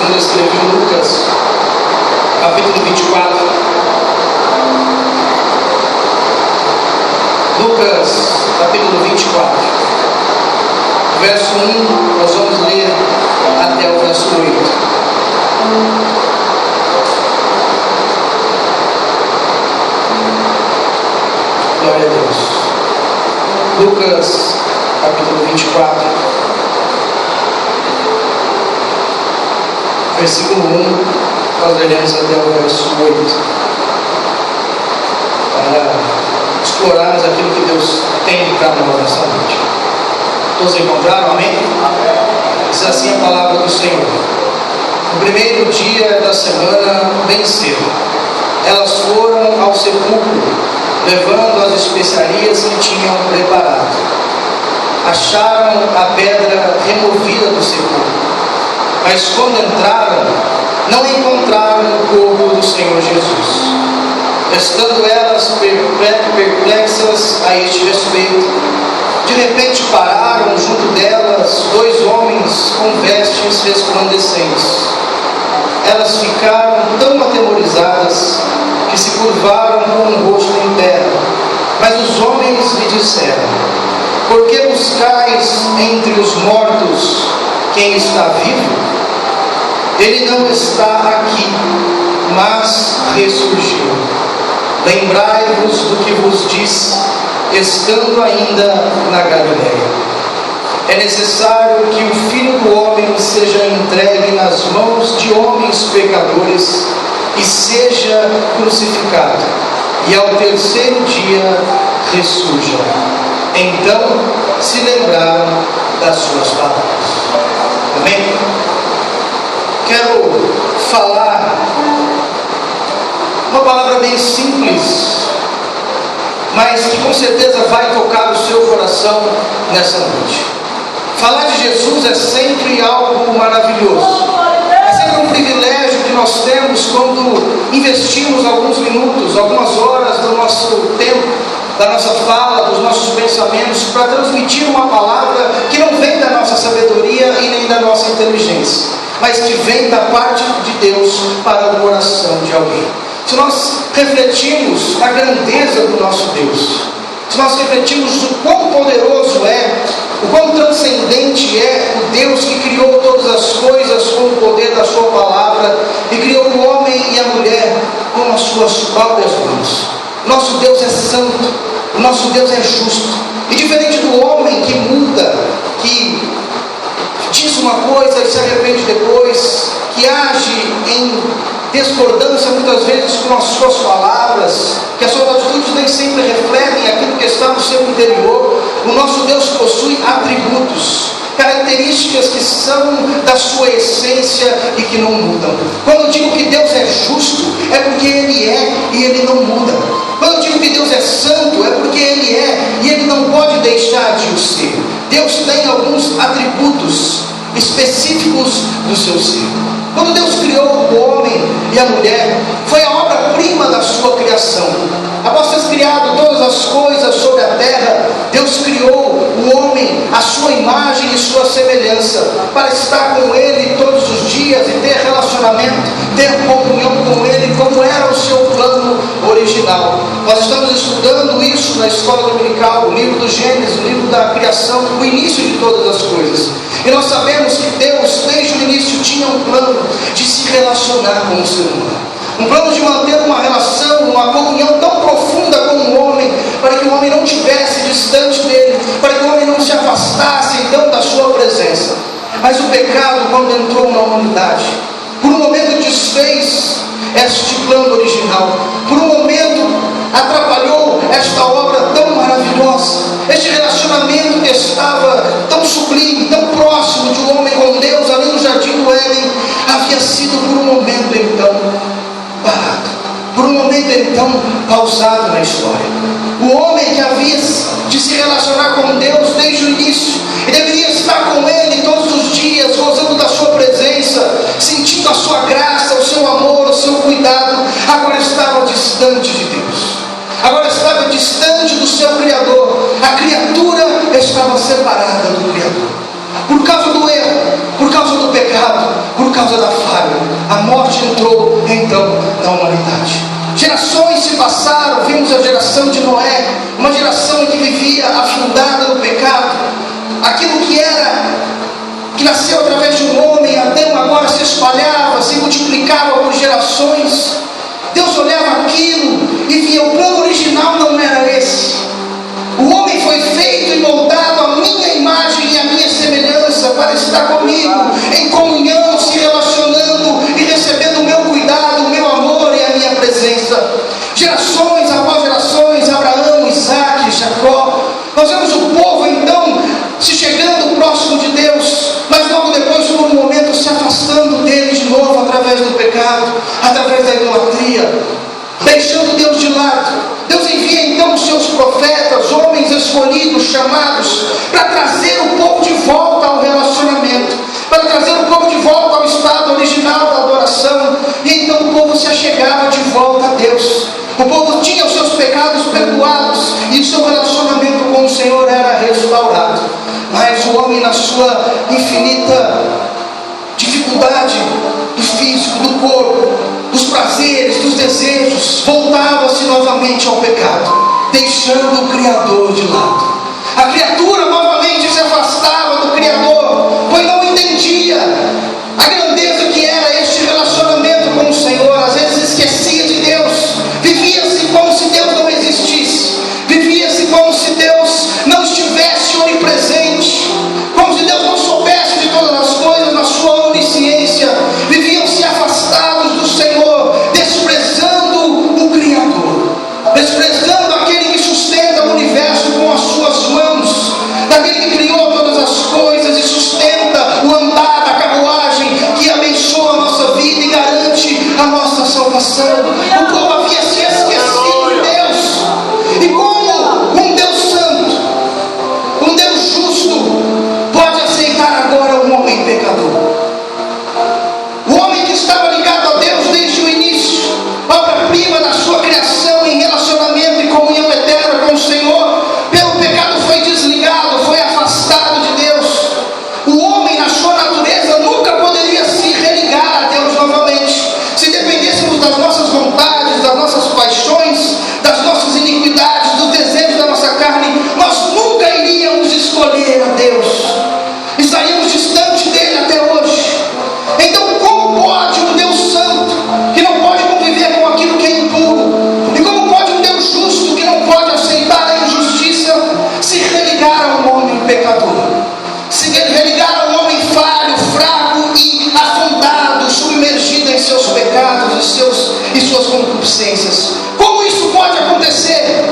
segundo escreveu Lucas, capítulo 24. Lucas, capítulo 24, verso 1, nós vamos ler até o verso 8. Glória a Deus. Lucas, capítulo 24, versículo 1, nós leremos até o verso 8, para explorarmos aquilo que Deus tem para nós nessa noite. Todos encontraram? Amém? Diz assim a palavra do Senhor. No primeiro dia da semana, bem cedo, elas foram ao sepulcro, levando as especiarias que tinham preparado. Acharam a pedra removida do sepulcro, mas quando entraram, não encontraram o corpo do Senhor Jesus. Estando elas perplexas a este respeito, de repente pararam junto delas 2 homens com vestes resplandecentes. Elas ficaram tão atemorizadas que se curvaram com o rosto em terra. Mas os homens lhe disseram: por que buscais entre os mortos quem está vivo? Ele não está aqui, mas ressurgiu. Lembrai-vos do que vos disse, estando ainda na Galileia. É necessário que o Filho do Homem seja entregue nas mãos de homens pecadores e seja crucificado, e ao terceiro dia ressurja. Então se lembraram das suas palavras. Amém? Quero falar uma palavra bem simples, mas que com certeza vai tocar o seu coração nessa noite. Falar de Jesus é sempre algo maravilhoso. É sempre um privilégio que nós temos quando investimos alguns minutos, algumas horas do nosso tempo, da nossa fala, dos nossos pensamentos, para transmitir uma palavra que não vem da nossa sabedoria e nem da nossa inteligência, mas que vem da parte de Deus para o coração de alguém. Se nós refletirmos a grandeza do nosso Deus, se nós refletirmos o quão poderoso é, o quão transcendente é o Deus que criou todas as coisas com o poder da sua palavra e criou o homem e a mulher com as suas próprias mãos. Nosso Deus é santo, o nosso Deus é justo, e diferente do homem que muda, que diz uma coisa e se arrepende depois, que age em discordância muitas vezes com as suas palavras, que as suas atitudes nem sempre refletem aquilo que está no seu interior, o nosso Deus possui atributos, características que são da sua essência e que não mudam. Quando eu digo que Deus é justo, é porque Ele é e Ele não muda. Quando eu digo que Deus é santo, é porque Ele é e Ele não pode deixar de o ser. Deus tem alguns atributos específicos do seu ser. Quando Deus criou o homem e a mulher, foi a obra-prima da sua criação. Após ter criado todas as coisas sobre a terra, Deus criou o homem à sua imagem e sua semelhança, para estar com Ele todos os dias e ter relacionamento, ter comunhão com Ele, como era o seu plano original. Nós estamos estudando isso na escola dominical, o livro do Gênesis, o livro da criação, o início de todas as coisas. E nós sabemos que Deus, desde o início, tinha um plano de se relacionar com o ser humano. Um plano de manter uma relação, uma comunhão tão profunda com o homem, para que o homem não estivesse distante dele, para que o homem não se afastasse então da sua presença. Mas o pecado, quando entrou na humanidade, por um momento desfez este plano original, por um momento atrapalhou esta obra tão maravilhosa, este relacionamento que estava tão sublime, tão próximo de um homem com Deus ali no jardim do Éden, havia sido por um momento então parado, por um momento então pausado na história. O homem que havia de se relacionar com Deus desde o início, e deveria estar com Ele todos os dias, gozando da sua presença, sentindo a sua graça, o seu amor, o seu cuidado, agora estava distante de Deus, agora estava distante do seu Criador. A criatura estava separada do Criador, por causa do erro, por causa do pecado, por causa da falha. A morte entrou então na humanidade. Gerações se passaram, vimos a geração de Noé, uma geração que vivia afundada no pecado. Aquilo que nasceu através de um homem, Adão, agora se espalhava, se multiplicava por gerações. Deus olhava aquilo e via, o plano original não era esse. O homem foi feito e moldado à minha imagem e à minha semelhança, para estar comigo, em comunhão, se relacionando e recebendo o meu cuidado, o meu amor e a minha presença. Gerações após gerações, Abraão, Isaac, Jacó. Nós vemos o povo então se chegando próximo de Deus, mas logo depois, por um momento, se afastando dele de novo, através do pecado, através da idolatria, deixando Deus de lado. Deus envia então os seus profetas, homens escolhidos, chamados, para trazer o povo de volta ao relacionamento, para trazer o povo de volta ao estado original da adoração. E então o povo se achegava de volta a Deus. O povo tinha os seus pecados perdoados e o seu relacionamento com o Senhor era restaurado. Mas o homem, na sua infinita dificuldade do físico, do corpo, dos prazeres, dos desejos, voltava-se novamente ao pecado, deixando o Criador de lado. A criatura novamente se afastava do Criador, pois não entendia a grandeza que era este relacionamento com o Senhor. Às vezes esquecia de Deus, vivia-se como se Deus não existisse, vivia-se como se Deus não estivesse onipresente, como se Deus não soubesse de todas as coisas na sua onisciência. Viviam-se afastados do Senhor, desprezando o Criador, desprezando aquele que sustenta o universo com as suas mãos, daquele que criou todas as coisas e sustenta o andar da carruagem, que abençoa a nossa vida e garante a nossa salvação. O povo havia se esquecido de Deus. E como um Deus santo, um Deus justo, pode aceitar agora um homem pecador? O homem que estava ligado a Deus desde o início, obra-prima da sua criação, em relacionamento e comunhão eterna com o Senhor, pelo pecado foi desligado, foi afastado de Deus. O homem, na sua natureza, nunca poderia se religar a Deus novamente. Se dependêssemos das nossas vontades, das nossas paixões, das nossas iniquidades, dos desejos da nossa carne, nós nunca iríamos escolher a Deus. Estaríamos distante dele até hoje. Então, como pode um Deus santo, que não pode conviver com aquilo que é impuro, e como pode um Deus justo, que não pode aceitar a injustiça, se religar a um homem pecador, se religar a um homem falho, fraco e afundado, submergido em seus pecados e suas concupiscências? Como isso pode acontecer?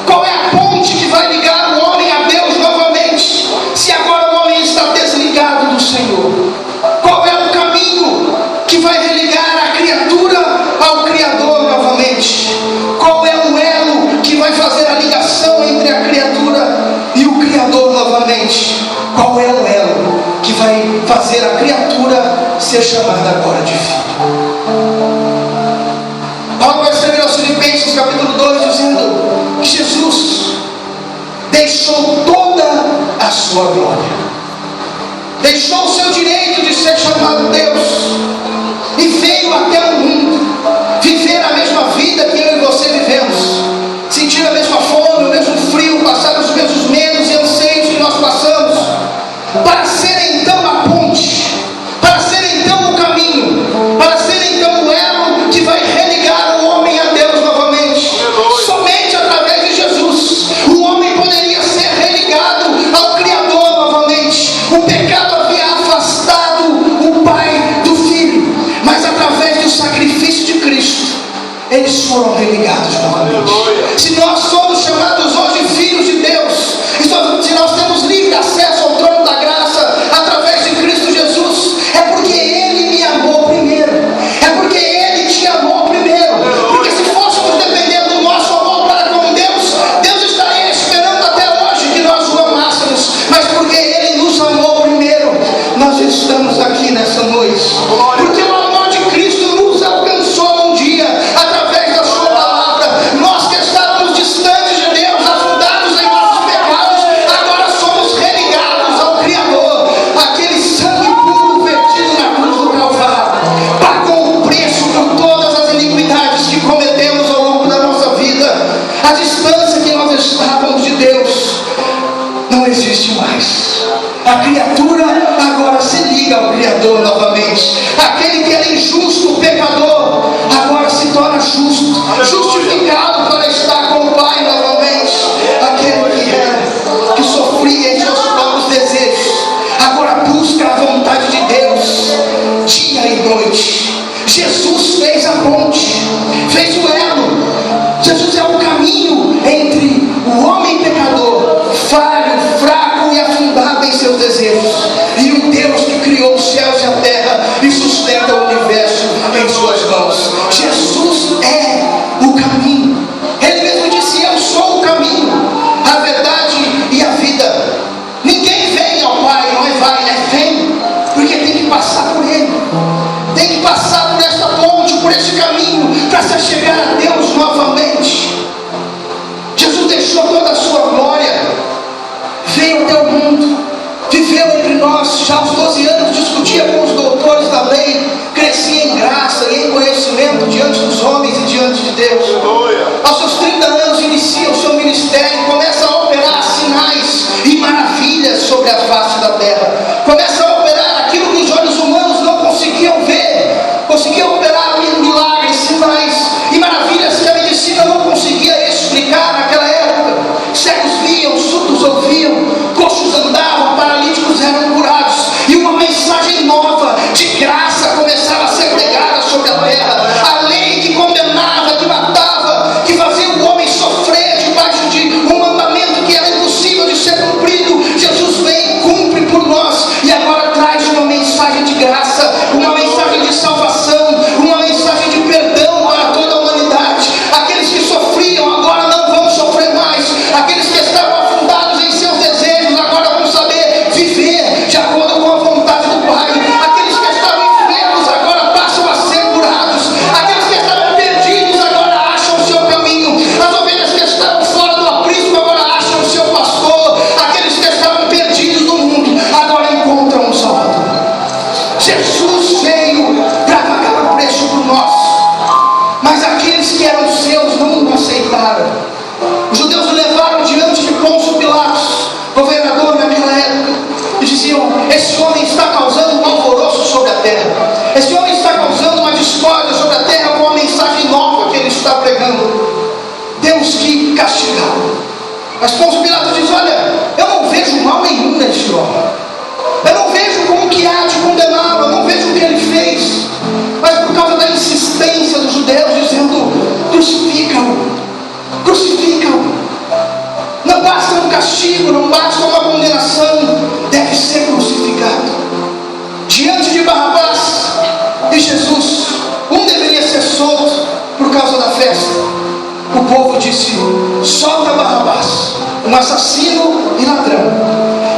Qual é a ponte que vai ligar o homem a Deus novamente, se agora o homem está desligado do Senhor? Qual é o caminho que vai religar a criatura ao Criador novamente? Qual é o elo que vai fazer a ligação entre a criatura e o Criador novamente? Qual é o elo que vai fazer a criatura ser chamada agora de filho? Paulo vai escrever aos Filipenses capítulo 2 dizendo que Jesus deixou toda a sua glória, deixou o seu direito de ser chamado Deus e veio até o mundo viver a mesma vida que eu e você vivemos, sentir a mesma fome, o mesmo frio, passar os mesmos medos e anseios que nós passamos, para ser então a ponte, para ser então o caminho, para ser então o elo que vai religar o homem a Deus novamente. Somente através de Jesus o homem poderia ser religado ao Criador novamente. O pecado havia afastado o Pai do Filho, mas através do sacrifício de Cristo eles foram religados novamente. Se nós somos chamados hoje filhos de Deus, se nós temos livre acesso ao trono da graça através de Cristo Jesus, é porque Ele me amou primeiro, é porque Ele te amou primeiro. Porque se fôssemos depender do nosso amor para com Deus, Deus estaria esperando até hoje que nós o amássemos, mas porque Ele nos amou primeiro, nós estamos aqui nessa noite. Porque o amor de Cristo nos alcançou um dia através da sua palavra. Nós que estávamos distantes caminho para se chegar a Deus novamente. Jesus deixou toda a sua glória, veio até o mundo, viveu entre nós. Já aos 12 anos discutia com os doutores da lei, crescia em graça e em conhecimento diante dos homens e diante de Deus. Aos seus 30 anos inicia o seu ministério, começa a operar sinais e maravilhas sobre a face da terra, começa a operar aquilo que os olhos humanos não conseguiam ver, conseguia operar milagres, sinais e maravilhas que a medicina não conseguia explicar naquela época. Cegos viam, surdos ouviam, coxos andavam, paralíticos eram curados, e uma mensagem nova de graça começava a ser pregada sobre a terra. A lei que condenava, que matava, que fazia o homem sofrer debaixo de um mandamento que era impossível de ser cumprido, Jesus vem e cumpre por nós, e agora traz uma mensagem de graça, uma mensagem de salvação, uma mensagem de perdão para toda a humanidade. Aqueles que sofriam agora não vão sofrer mais, aqueles que estavam afundados em seus desejos agora vão saber viver de acordo com a vontade do Pai. Aqueles que estavam enfermos agora passam a ser curados, aqueles que estavam perdidos agora acham o seu caminho, as ovelhas que estavam fora do aprisco agora acham o seu pastor, aqueles que estavam perdidos no mundo agora encontram um Salvador. Jesus veio para pagar o preço por nós, mas aqueles que eram seus não o aceitaram. Os judeus o levaram diante de Pôncio Pilatos, governador naquela época, e diziam: esse homem está causando um alvoroço sobre a terra, esse homem está causando uma discórdia sobre a terra com uma mensagem nova que ele está pregando. Temos que castigá-lo. Mas Pôncio Pilatos diz: olha, eu não vejo mal nenhum nesse homem, eu não vejo como que há de condená-lo, eu não vejo o que ele fez. Mas por causa da insistência dos judeus dizendo: crucifica-o, crucifica-o. Não basta um castigo, não basta uma condenação, deve ser crucificado. Diante de Barrabás e Jesus, um deveria ser solto por causa da festa. O povo disse: solta Barrabás, um assassino e ladrão,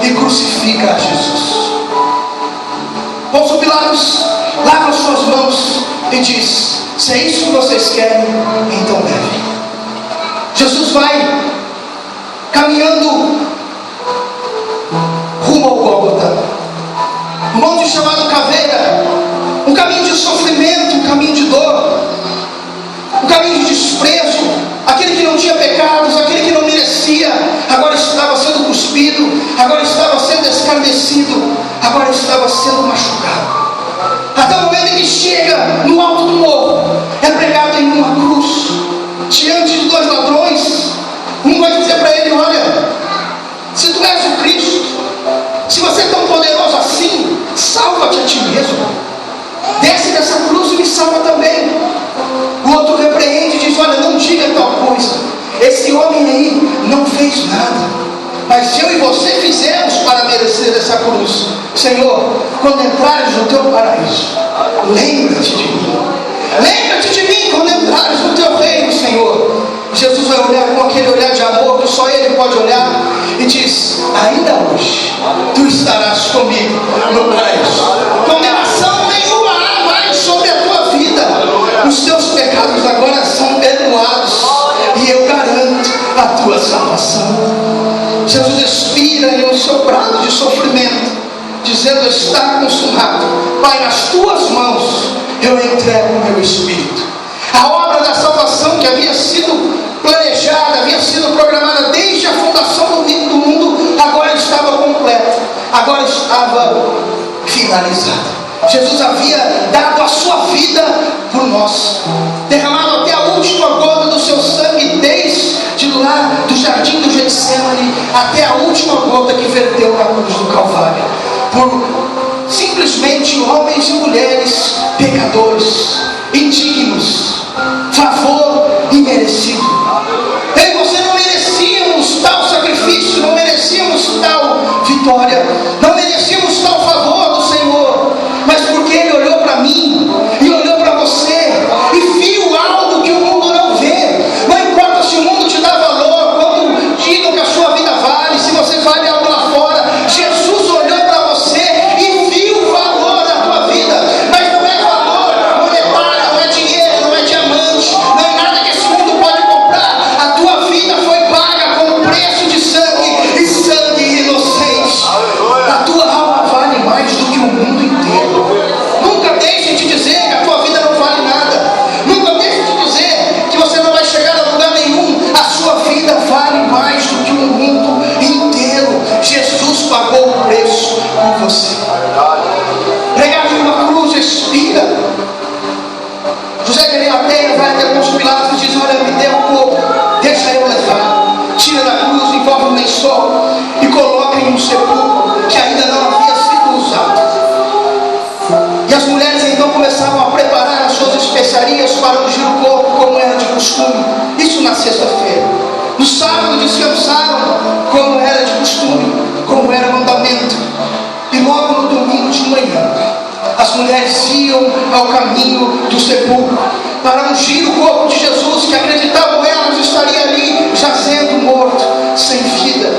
e crucifica a Jesus. Pôncio Pilatos lava suas mãos e diz: se é isso que vocês querem, então levem. Jesus vai caminhando rumo ao Gólgota, um monte chamado Caveira, um caminho de sofrimento, um caminho de dor, um caminho de desprezo. Aquele que não tinha pecados, aquele que não merecia, agora estava sendo cuspido, agora estava sendo escarnecido, agora estava sendo machucado. Até o momento em que chega no alto do morro, é pregado em uma cruz, diante de dois ladrões. Um vai dizer para ele: olha, se tu és o Cristo, se você é tão poderoso assim, salva-te a ti mesmo, desce dessa cruz e me salva também. O outro repreende e diz: olha, não diga tal coisa, esse homem aí não fez nada, mas eu e você fizemos para merecer essa cruz. Senhor, quando entrares no teu paraíso, lembra-te de mim, lembra-te de mim quando entrares no teu reino, Senhor. Jesus vai olhar com aquele olhar de amor que só Ele pode olhar e diz: ainda hoje tu estarás comigo no paraíso. Condenação nenhuma há mais sobre a tua vida, os teus pecados agora são perdoados e eu garanto a tua salvação. Jesus expira em um soprado de sofrimento, dizendo: está consumado. Pai, nas tuas mãos eu entrego o meu espírito. A obra da salvação que havia sido planejada, havia sido programada desde a fundação do mundo, agora estava completa, agora estava finalizada. Jesus havia dado a sua vida por nós, derramado até a última gota do seu sangue, desde lá do jardim do Getsemane até a última gota que verteu na cruz do Calvário, por simplesmente homens e mulheres pecadores, indignos, favor imerecido. Eu e você não merecíamos tal sacrifício, não merecíamos tal vitória, não merecíamos tal favor do Senhor, mas porque Ele olhou para mim e olhou para você e viu algo que o mundo não vê. Não importa se o mundo te dá valor, quando digam que a sua vida vale, se você vale algo lá fora, Jesus olhou para você e viu o valor da tua vida. Mas não é valor monetário, não é dinheiro, não José de Arimateia vai até Pôncio Pilatos e diz: olha, me dê o corpo, deixa eu levar. Tira da cruz, envolve um lençol e coloca em um sepulcro que ainda não havia sido usado. E as mulheres então começavam a preparar as suas especiarias para ungir o corpo, como era de costume. Isso na sexta-feira. No sábado descansaram, como era de costume, como era mandamento. E logo no domingo de manhã, as mulheres iam ao caminho do sepulcro para ungir o corpo de Jesus, que acreditavam elas estaria ali jazendo morto, sem vida.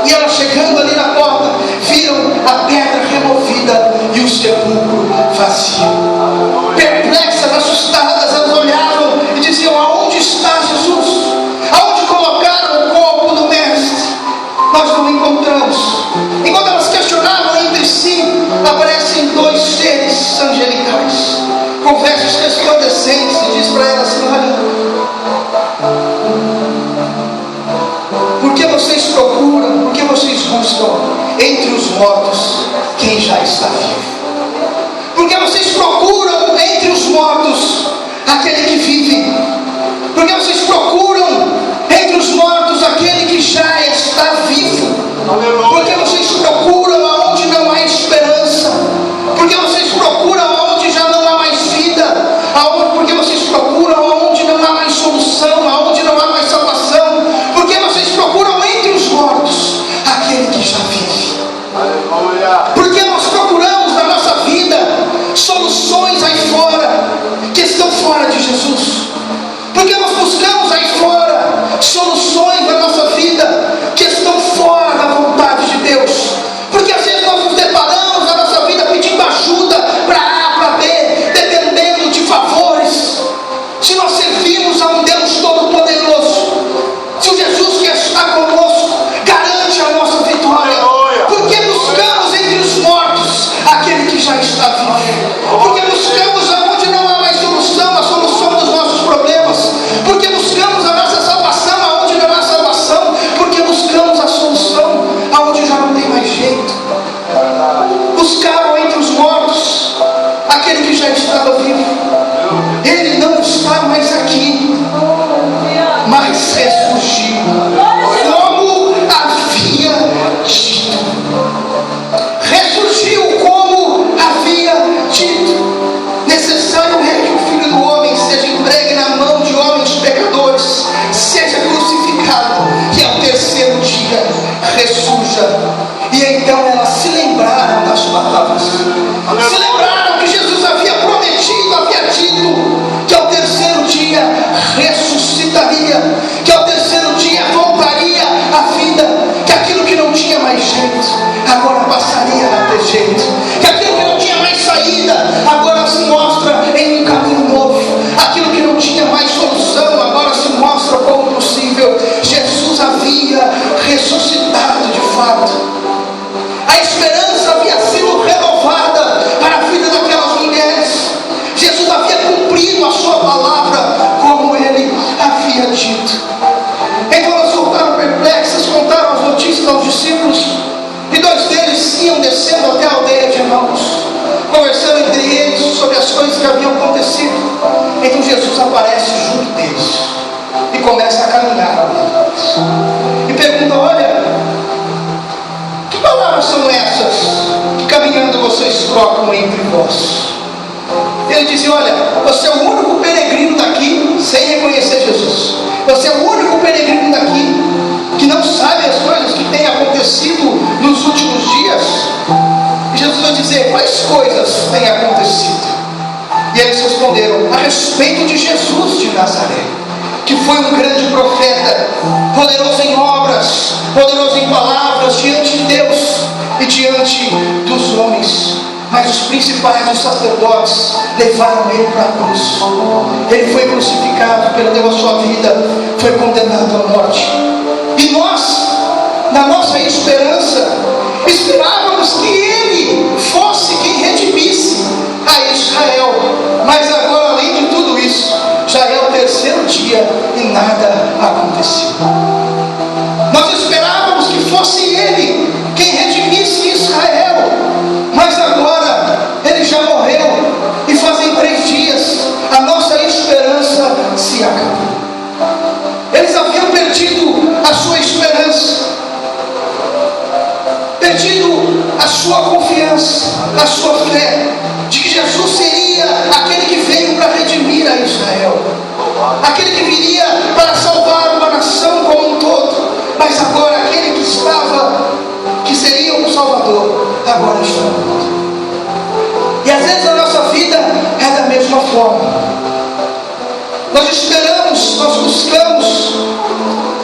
E elas, chegando ali na porta, viram a pedra removida e o sepulcro vazio. Perplexas, assustadas, elas olhavam e diziam: aonde está Jesus? Aonde colocaram o corpo do mestre? Nós não encontramos. Enquanto elas questionavam entre si, aparecem dois seres angelicais com vestes resplandecentes e diz para elas: olha, por que vocês procuram, por que vocês buscam entre os mortos quem já está vivo? Por que vocês procuram entre os mortos aquele que vive? Por que vocês procuram entre os mortos aquele que já está vivo? Por que vocês procuram aonde não há esperança? Por que vocês procuram aonde já não há mais vida? Por que vocês procuram aonde não há mais solução? Aonde não há mais salvação? Por que vocês procuram entre os mortos aquele que já vive? Por que nós procuramos na nossa vida soluções aí fora que estão fora de Jesus? Por que nós buscamos aí fora soluções na nossa vida que estão fora da vontade de Deus? Porque às vezes nós nos deparamos na nossa vida pedindo ajuda para A, para B, dependendo de favores. Se nós servimos a um Deus Todo-Poderoso, se o Jesus que está conosco garante a nossa vitória, por que buscamos entre os mortos aquele que já está vivo? Por que buscamos aonde não há mais solução, a solução dos nossos problemas? Por que buscamos a nossa salvação aonde não há salvação? Por que buscamos a solução aonde já não tem mais jeito? Buscaram entre os mortos aquele que já estava vivo. Ele não está mais aqui, mas ressurgiu, como havia dito. Ressurgiu como havia dito. Necessário é que o Filho do Homem seja entregue na mão de homens pecadores, seja crucificado e ao terceiro dia ressurja. E então elas se lembraram das palavras, se lembraram que Jesus havia prometido, havia dito que ao terceiro dia ressuscitaria, que ao terceiro dia voltaria à vida, que aquilo que não tinha mais jeito agora passaria a ter jeito, que aquilo que não tinha mais saída agora se mostra em um caminho novo, aquilo que não tinha mais solução agora se mostra como possível. Jesus havia ressuscitado de fato. A esperança havia sido renovada para a vida daquelas mulheres. Jesus havia cumprido a sua palavra como ele havia dito. Então elas voltaram perplexas, contaram as notícias aos discípulos, e dois deles iam descendo até a aldeia de Emaús, conversando entre eles sobre as coisas que haviam acontecido. Então Jesus aparece junto deles e começa a caminhar ao lado deles e pergunta: olha, que palavras são essas que caminhando vocês trocam entre vós? Ele dizia: olha, você é o único peregrino daqui sem reconhecer Jesus. Você é o único peregrino daqui que não sabe as coisas que têm acontecido nos últimos dias. E Jesus vai dizer: quais coisas têm acontecido? E eles responderam: a respeito de Jesus de Nazaré, que foi um grande profeta, poderoso em obras, poderoso em palavras diante de Deus e diante dos homens. Mas os principais dos sacerdotes levaram ele para a cruz. Ele foi crucificado, perdeu a sua vida, foi condenado à morte. E nós, na nossa esperança, esperávamos que ele fosse quem redimisse a Israel. Mas agora, além de tudo isso, já é o terceiro dia e nada aconteceu. Nós esperávamos que fosse ele quem redimisse Israel, mas agora ele já morreu, e fazem 3 dias a nossa na sua fé, de que Jesus seria aquele que veio para redimir a Israel, aquele que viria para salvar uma nação como um todo, mas agora aquele que seria o Salvador, agora está morto. E às vezes a nossa vida é da mesma forma. Nós esperamos, nós buscamos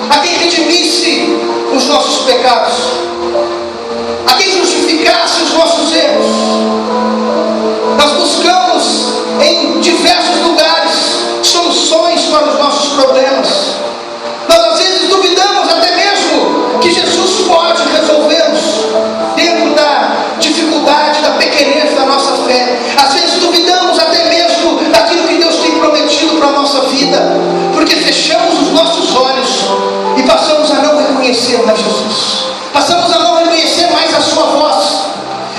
a quem redimisse os nossos pecados, a quem justificasse os nossos erros. Nós buscamos em diversos lugares soluções para os nossos problemas. Nós às vezes duvidamos até mesmo que Jesus pode resolvê-los dentro da dificuldade, da pequenez da nossa fé. Às vezes duvidamos até mesmo daquilo que Deus tem prometido para a nossa vida, porque fechamos os nossos olhos e passamos a não reconhecer mais Jesus, passamos a não reconhecer mais a sua voz,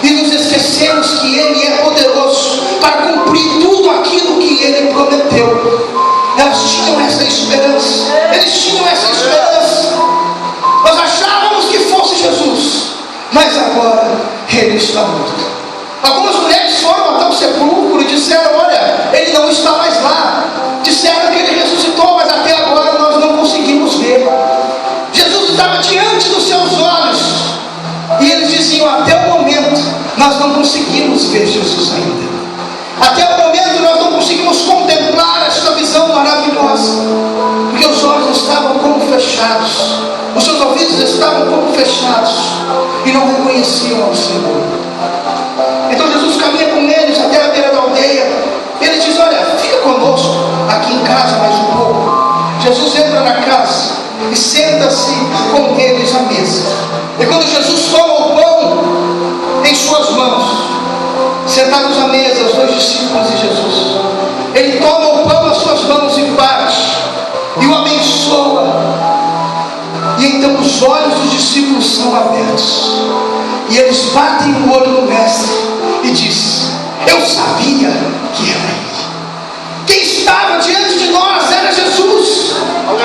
e nos esquecemos que Ele é poderoso para cumprir tudo aquilo que Ele prometeu. Elas tinham essa esperança, eles tinham essa esperança. Nós achávamos que fosse Jesus, mas agora Ele está morto. Algumas mulheres foram até o sepulcro e disseram: olha, Ele não está mais lá. Disseram que Ele ressuscitou, mas até agora nós não conseguimos ver. Jesus estava diante dos seus olhos, e eles diziam: até o momento nós não conseguimos ver Jesus ainda. Até o momento nós não conseguimos contemplar esta visão maravilhosa, porque os olhos estavam como fechados, os seus ouvidos estavam como fechados, e não reconheciam ao Senhor. Então Jesus caminha com eles até a beira da aldeia. Ele diz: olha, fica conosco aqui em casa mais um pouco. Jesus entra na casa e senta-se com eles à mesa. E quando Jesus toma o pão em suas mãos, sentados à mesa, os dois discípulos e Jesus, Ele toma o pão nas suas mãos e parte, e o abençoa. E então os olhos dos discípulos são abertos, e eles batem o olho no mestre e diz: eu sabia que era Ele. Quem estava diante de nós era Jesus,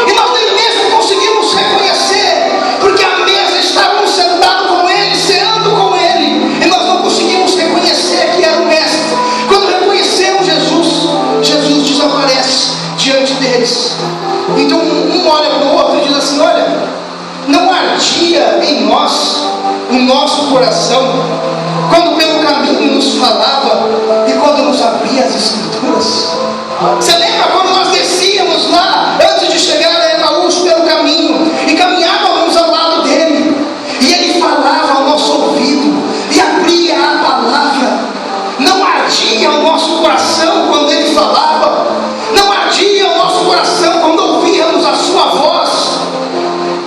e nós nem mesmo conseguimos reconhecer, porque à mesa estávamos sentados com Ele, ceando com Ele, e nós não conseguimos reconhecer que era o mestre. Quando reconhecemos Jesus, Jesus desaparece diante deles. Então um olha para o outro e diz assim: olha, não ardia em nós o nosso coração quando pelo caminho nos falava e quando nos abria as Escrituras? Você lembra quando nós descíamos lá antes de chegar a Emaús pelo caminho e caminhávamos ao lado dele, e ele falava ao nosso ouvido e abria a palavra? Não ardia o nosso coração quando ele falava? Não ardia o nosso coração quando ouvíamos a sua voz?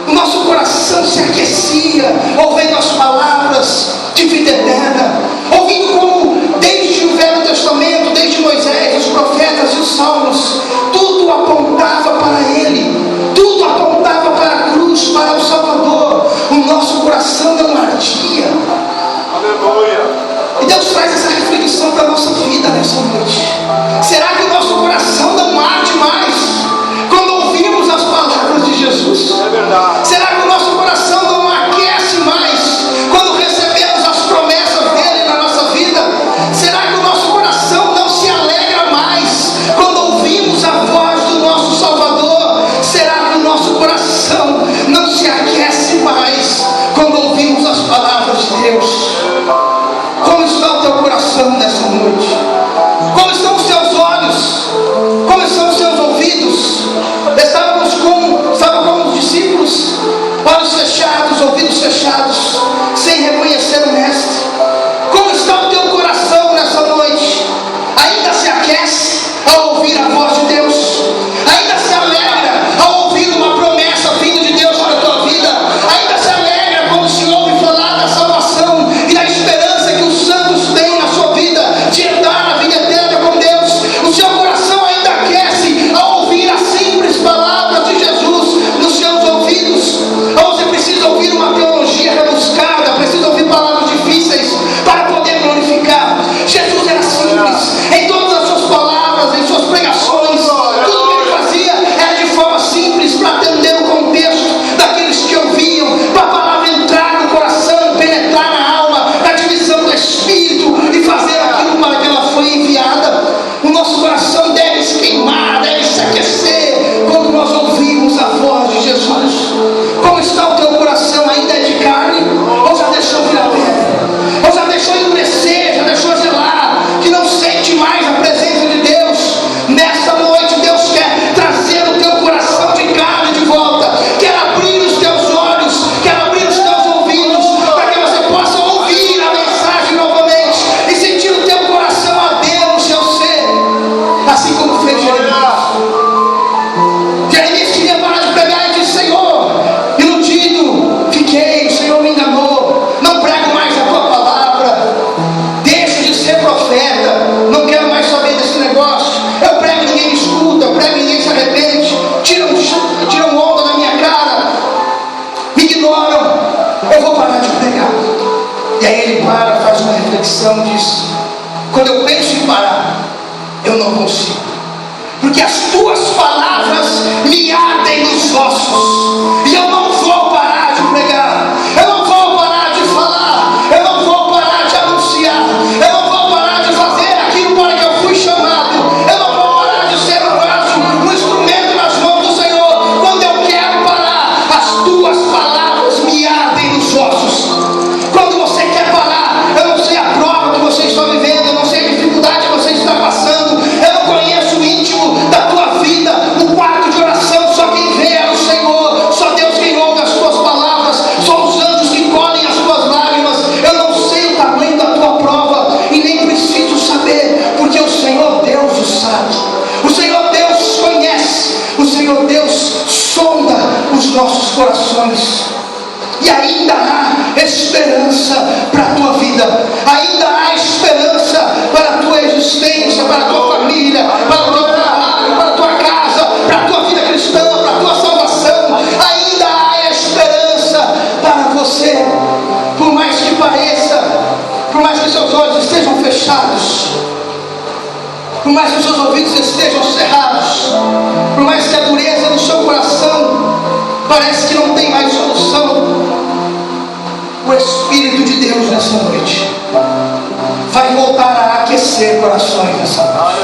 O nosso coração se aquecia ouvindo as palavras de vida eterna, ouvindo como desde o Velho Testamento, desde Moisés, os profetas e os salmos, tudo apontava para Ele, tudo apontava para a cruz, para o Salvador. O nosso coração não ardia. Aleluia. E Deus traz essa reflexão para a nossa vida nessa noite. Será que o nosso coração não arde mais quando ouvimos as palavras de Jesus? É verdade. Será que o nosso coração não aquece mais quando recebemos as promessas dele na nossa vida? Será que o nosso coração não se alegra mais quando ouvimos a voz do nosso Salvador? Será que o nosso coração não se aquece mais quando ouvimos as palavras de Deus? Como está o teu coração nessa noite? Como estão os teus olhos? Como estão os teus ouvidos? Estávamos como os discípulos, olhos fechados, ouvidos fechados, sem reconhecer o Mestre. Como está o teu coração nessa noite? Ainda se aquece ao ouvir a voz de Deus? Ainda se alegra ao ouvir uma promessa vinda de Deus para a tua vida? Ainda se alegra quando se ouve falar da salvação e da esperança que os santos têm na sua vida, de herdar a vida eterna com Deus? O seu coração ainda aquece ao ouvir as simples palavras de Jesus nos seus ouvidos? Ou você precisa ouvir uma teologia rebuscada, precisa ouvir palavras difíceis para poder glorificar? Jesus era simples em todas as suas palavras, em suas pregações. eu não consigo, porque as tuas palavras me ardem nos ossos, e eu não vou parar de pregar, eu não vou parar de falar, eu não vou parar de anunciar, eu não vou parar de fazer aquilo para que eu fui chamado, eu não vou parar de ser um vaso, um instrumento nas mãos do Senhor. Quando eu quero parar, as tuas palavras me ardem nos ossos. Quando você quer parar, eu não sei a prova que você está vivendo, eu não sei a dificuldade que você está passando, eu não conheço o íntimo da tua vida, o quarto de oração, só quem vê é o Senhor, só Deus quem ouve as tuas palavras, só os anjos que colhem as tuas lágrimas. Eu não sei o tamanho da tua prova e nem preciso saber, porque o Senhor Deus o sabe, o Senhor Deus conhece, o Senhor Deus sonda os nossos corações. E ainda há esperança para a tua vida, ainda há esperança para a tua existência, para a tua família, para o teu trabalho, para a tua casa, para a tua vida cristã, para a tua salvação. Ainda há esperança para você, por mais que pareça, por mais que seus olhos estejam fechados, por mais que seus ouvidos estejam cerrados, por mais que a dureza do seu coração parece que não tem mais solução, o Espírito de Deus nessa noite vai voltar a aquecer corações nessa noite.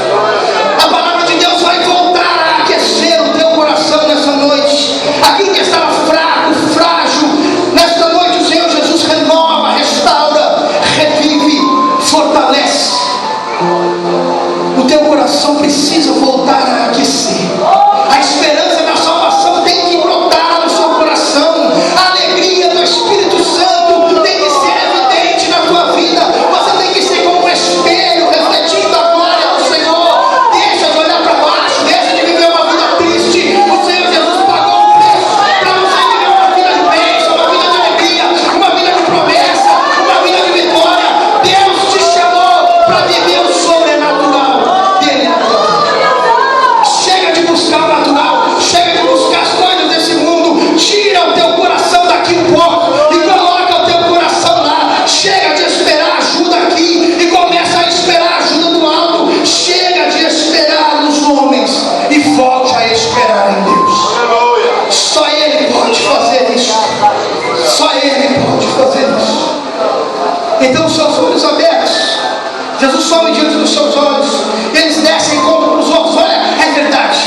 A palavra de Deus vai voltar a aquecer o teu coração nessa noite. Aquilo que estava fraco, frágil, nesta noite o Senhor Jesus renova, restaura, revive, fortalece. O teu coração precisa voltar a aquecer. A esperança da salvação tem que brotar no seu coração. A alegria do Espírito Santo tem que ser evidente na tua vida. Você tem que ser como um espelho refletindo a glória do Senhor. Deixa de olhar para baixo, deixa de viver uma vida triste. O Senhor Jesus pagou o preço para você viver uma vida de bênção, uma vida de alegria, uma vida de promessa, uma vida de vitória. Deus te chamou para viver o sobrenatural dele na tua vida. Chega de buscar o natural, chega de buscar as coisas desse mundo. Tira o teu coração daqui um pouco e coloca o teu coração lá. Chega de esperar ajuda aqui e começa a esperar ajuda do alto. Chega de esperar nos homens e volte a esperar em Deus. Só Ele pode fazer isso. Só Ele pode fazer isso. Então, seus olhos abertos, Jesus some diante dos seus olhos, eles descem contra os outros. Olha, é verdade,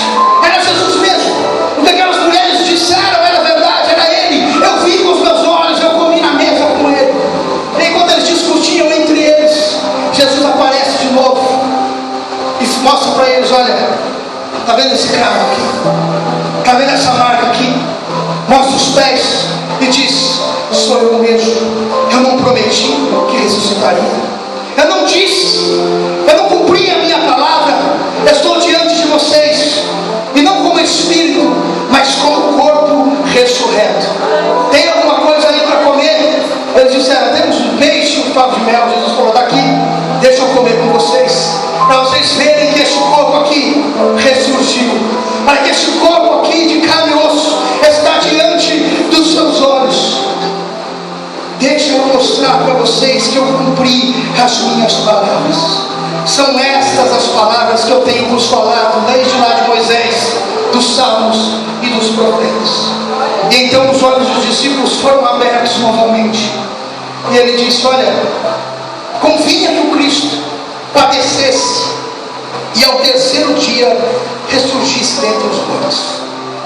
era Jesus mesmo. O que aquelas mulheres disseram era verdade, era Ele. Eu vi com os meus olhos, eu comi na mesa com Ele. E enquanto eles discutiam entre eles, Jesus aparece de novo e mostra para eles: olha, está vendo esse cravo aqui? Está vendo essa marca aqui? Mostra os pés e diz: sou eu mesmo. Eu não prometi que ressuscitaria, eu não disse, eu não cumpri a minha palavra. Eu estou diante de vocês, e não como espírito, mas como corpo ressurreto. Tem alguma coisa aí para comer? Eles disseram: temos um peixe e um favo de mel. Jesus falou: daqui, deixa eu comer com vocês, para vocês verem que este corpo aqui ressurgiu, para que este corpo aqui de carne e osso está diante dos seus olhos. Deixa eu mostrar para vocês que eu cumpri as minhas palavras. São estas as palavras que eu tenho vos falado desde lá de Moisés, dos Salmos e dos Profetas. E então os olhos dos discípulos foram abertos novamente. E ele disse: olha, convinha que o Cristo padecesse e ao terceiro dia ressurgisse dentre os mortos.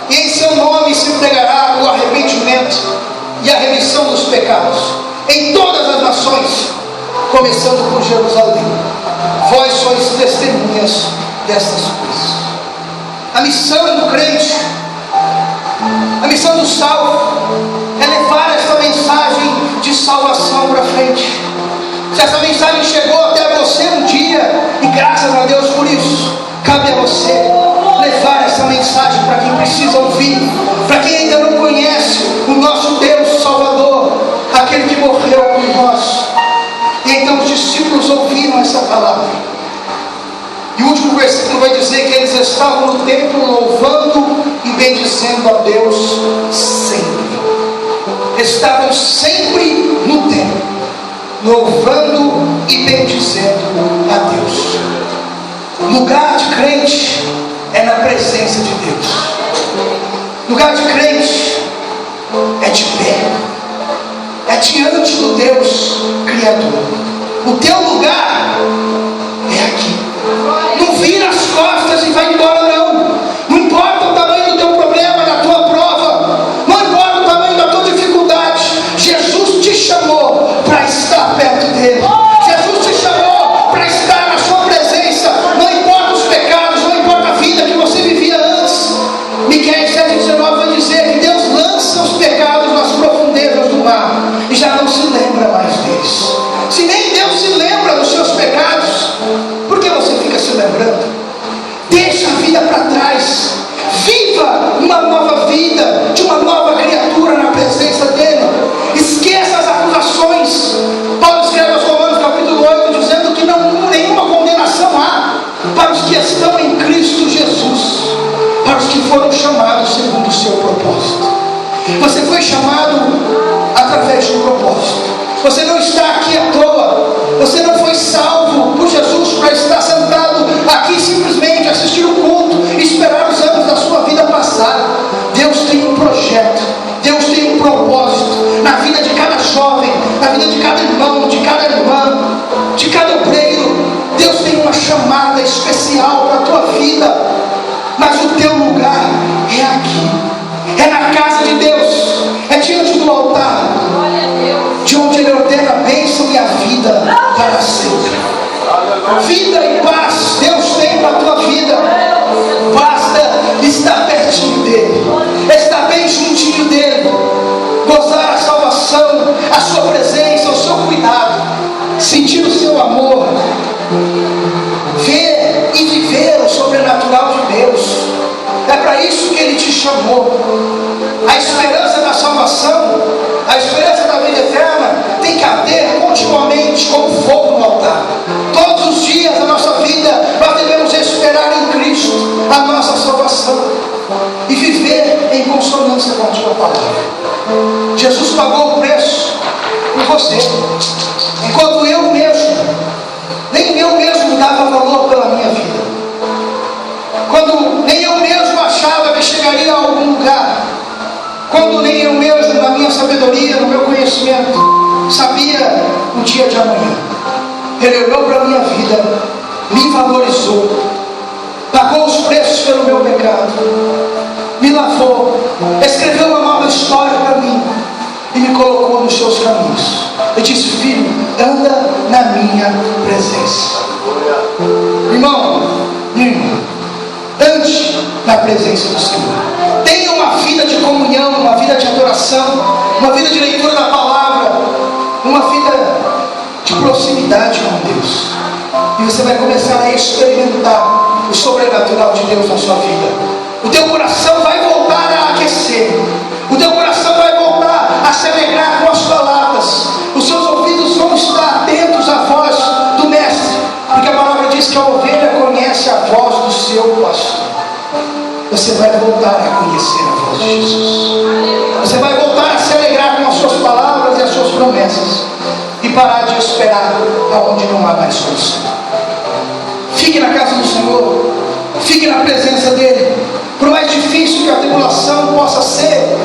E em seu nome se pregará o arrependimento e a remissão dos pecados em todas as nações, começando por Jerusalém. Vós sois testemunhas destas coisas. A missão do crente, a missão do salvo, é levar essa mensagem de salvação para frente. Se essa mensagem chegou até você um dia, e graças a Deus por isso, cabe a você levar essa mensagem para quem precisa ouvir, para quem ainda não conhece o nosso Deus Salvador, aquele que morreu por nós. E então os discípulos ouviram essa palavra. E o último versículo vai dizer que eles estavam no templo louvando e bendizendo a Deus sempre. Estavam sempre no templo, louvando e bendizendo a Deus. Lugar de crente é na presença de Deus. Lugar de crente é de pé, é diante do Deus Criador. O teu lugar é aqui. Não vira as costas e vai embora, não. Não importa o tamanho do teu problema, da tua prova, não importa o tamanho da tua dificuldade, Jesus te chamou para estar perto dele. Jesus te chamou para estar na sua presença. Não importa os pecados, não importa a vida que você vivia antes. Miqueias 7,19 vai dizer que Deus lança os pecados nas profundezas do mar e já não se lembra mais deles. Se nem Deus se lembra dos seus pecados, por que você fica se lembrando? Deixa a vida para trás. Viva uma nova vida, de uma nova criatura na presença dele. Esqueça as acusações. Paulo escreve aos Romanos capítulo 8 dizendo que não nenhuma condenação há para os que estão em Cristo Jesus, para os que foram chamados segundo o seu propósito. Você foi chamado através de um propósito. Você não está aqui à toa. Você não foi salvo por Jesus para estar sentado aqui simplesmente assistir o culto e esperar os anos da sua vida passar. Deus tem um projeto, Deus tem um propósito na vida de cada jovem, na vida de cada irmão, de cada irmã, de cada obreiro. Deus tem uma chamada especial para a tua vida, mas o teu lugar é aqui, é na casa de Deus, é diante do altar, de onde Ele ordena a bênção e a vida para sempre. Vida e paz Deus tem para a tua vida. Basta estar pertinho dEle, estar bem juntinho dEle, gozar a salvação, a sua presença, o seu cuidado, sentir o seu amor, ver e viver o sobrenatural de Deus. É para isso que Ele te chamou. A esperança da salvação, a esperança da vida eterna tem que arder continuamente como fogo no altar. Todos os dias da nossa vida nós devemos esperar em Cristo a nossa salvação e viver em consonância com a sua palavra. Jesus pagou o preço por você, enquanto eu mesmo dava valor pela minha vida, quando nem eu mesmo achava que chegaria a algum lugar, quando nem eu mesmo, na minha sabedoria, no meu conhecimento, sabia o dia de amanhã. Ele olhou para a minha vida, me valorizou, pagou os preços pelo meu pecado, me lavou, escreveu uma nova história para mim e me colocou nos seus caminhos. Eu disse: filho, anda na minha presença. Irmão, ande na presença do Senhor. Tenha uma vida de comunhão, uma vida de adoração, uma vida de leitura da palavra, uma vida de proximidade com Deus. E você vai começar a experimentar o sobrenatural de Deus na sua vida. O teu coração vai voltar a aquecer. O teu coração vai voltar a se alegrar com as palavras. Os seus ouvidos vão estar atentos à voz do Mestre, porque a palavra diz que a ovelha conhece a voz do seu pastor. Você vai voltar a conhecer a voz de Jesus. Você vai voltar a se alegrar com as suas palavras e as suas promessas e parar de esperar aonde não há mais solução. Fique na casa do Senhor, fique na presença dEle. Por mais difícil que a tribulação possa ser,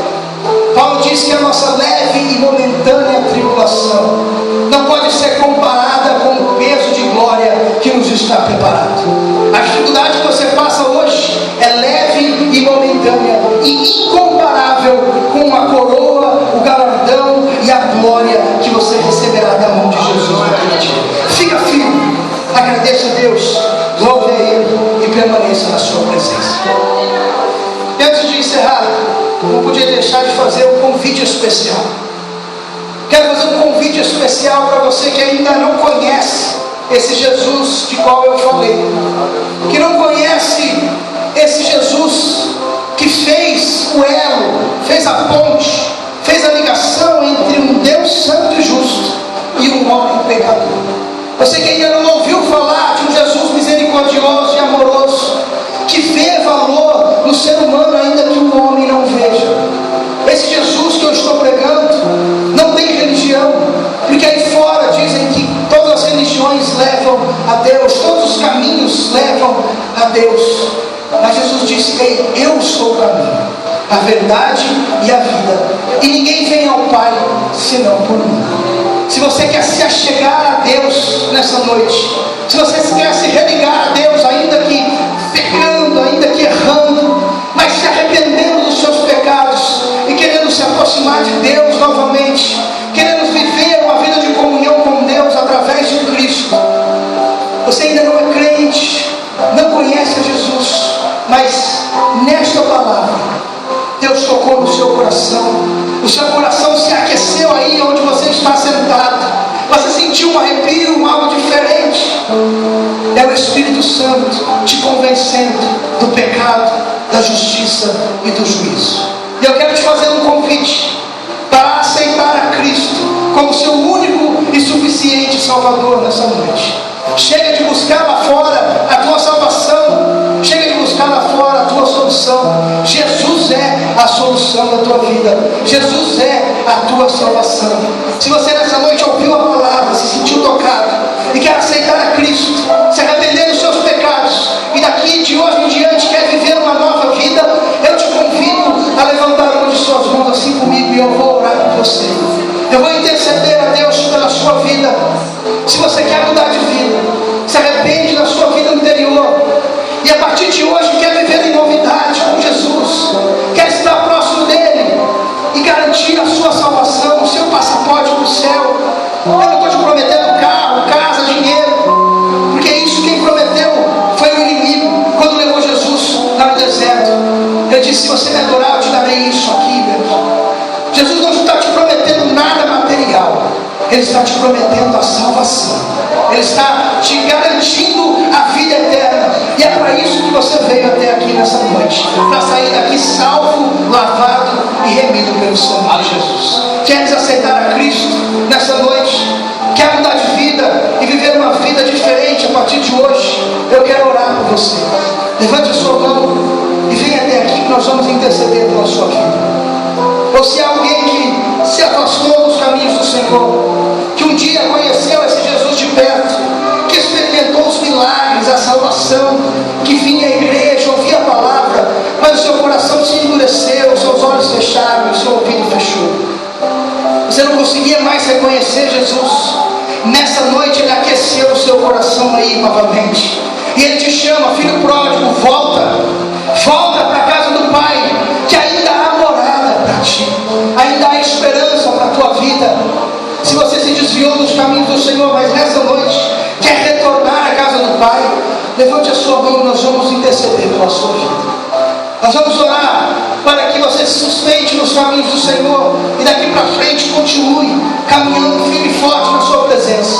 Paulo diz que a nossa leve e momentânea tribulação não pode ser comparada com o peso de glória que nos está preparado. A dificuldade que você passa hoje é leve e momentânea e incomparável com a coroa, o galardão e a glória que você receberá da mão de Jesus naquele dia. Fica firme, agradeça a Deus, louve a Ele e permaneça na sua presença. E antes de encerrar, não podia deixar de fazer um convite especial. Quero fazer um convite especial para você que ainda não conhece esse Jesus de qual eu falei, que não conhece esse Jesus que fez o elo, fez a ponte, fez a ligação entre um Deus santo e justo e um homem pecador. Você que ainda não ouviu falar de um Jesus misericordioso e amoroso, que vê valor no ser humano ainda que o homem não veja. Esse Jesus que eu estou pregando não tem religião, porque aí fora dizem que todas as religiões levam a Deus, todos os caminhos levam Deus. Mas Jesus disse: ei, eu sou o caminho, a verdade e a vida, e ninguém vem ao Pai senão por mim. Se você quer se achegar a Deus nessa noite, se você quer se religar a Deus, ainda que pecando, ainda que errando, mas se arrependendo dos seus pecados e querendo se aproximar de Deus novamente, querendo viver uma vida de comunhão com Deus através de Cristo, você ainda não é crente, não conhece a Jesus, mas nesta palavra Deus tocou no seu coração, o seu coração se aqueceu aí onde você está sentado, você sentiu um arrepio, algo diferente. É o Espírito Santo te convencendo do pecado, da justiça e do juízo. E eu quero te fazer um convite para aceitar a Cristo como seu único e suficiente Salvador nessa noite. Chega de buscar lá fora a tua salvação, chega de buscar lá fora a tua solução. Jesus é a solução da tua vida, Jesus é a tua salvação. Se você nessa noite ouviu a palavra, se sentiu tocado e quer aceitar a Cristo, se arrepender dos seus pecados e daqui de hoje em diante quer viver uma nova vida, eu te convido a levantar uma de suas mãos assim comigo e eu vou orar por você. Eu vou interceder a Deus pela sua vida. Se você quer mudar de vida, se arrepende da sua vida anterior e a partir de hoje quer viver em novidade com Jesus, quer estar próximo dele e garantir a sua salvação, o seu passaporte para o céu. Eu não estou te prometendo carro, casa, dinheiro, porque isso quem prometeu foi o inimigo quando levou Jesus lá no deserto. Ele disse: se você me adorar, eu te darei isso aqui, meu irmão. Jesus não está te prometendo nada material, Ele está te prometendo a salvação, Ele está te garantindo a vida eterna. E é para isso que você veio até aqui nessa noite, para sair daqui salvo, lavado e remido pelo sangue de Jesus. Queres aceitar a Cristo nessa noite? Quer mudar de vida e viver uma vida diferente a partir de hoje? Eu quero orar por você. Levante a sua mão e venha até aqui que nós vamos interceder pela sua vida. Ou se há alguém que se afastou dos caminhos do Senhor, que um dia conheceu esse Jesus de perto, que experimentou os milagres, a salvação, que vinha à igreja, ouvia a palavra, mas o seu coração se endureceu, os seus olhos fecharam, o seu ouvido fechou. Você não conseguia mais reconhecer Jesus. Nessa noite Ele aqueceu o seu coração aí novamente, e Ele te chama: filho pródigo, volta para a casa do Pai, que ainda há morada para ti, ainda há esperança para a tua vida. Se você se desviou dos caminhos do Senhor, mas nessa noite quer retornar à casa do Pai, levante a sua mão e nós vamos interceder pela sua vida. Nós vamos orar para que você se sustente nos caminhos do Senhor e daqui para frente continue caminhando firme e forte na sua presença.